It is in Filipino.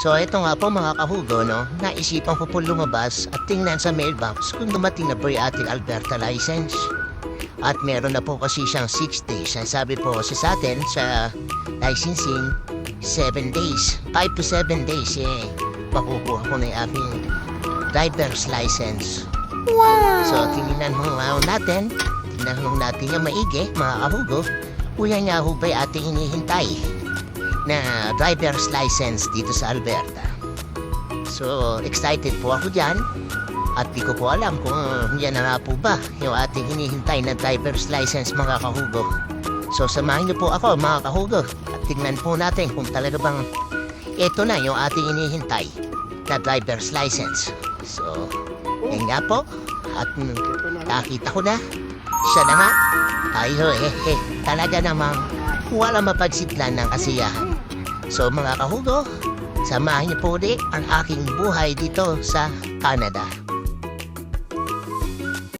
So ito nga po mga kahugo, no, naisipan ko po lumabas at tingnan sa mailbox kung dumating na po yung ating Alberta license. At meron na po kasi siyang 6 days. Ang sabi po kasi sa atin sa licensing, 7 days. 5 to 7 days makukuha ko na yung aking driver's license. Wow! So tingnan ho natin. Tingnan ho natin yung maigi, mga kahugo. Kuya nga ho ba'y ating hinihintay na driver's license dito sa Alberta. So, excited po ako dyan. At di ko po alam kung yan na nga po ba yung ating hinihintay na driver's license, mga kahugo. So, samahin niyo po ako, mga kahugo. At tingnan po natin kung talaga bang ito na yung ating hinihintay na driver's license. So, yan nga po. At nakita ko na. Siya na nga. Ayo talaga namang wala mapagsidlan ng kasiyahan. So mga kahugo, samahan niyo po ulit ang aking buhay dito sa Canada.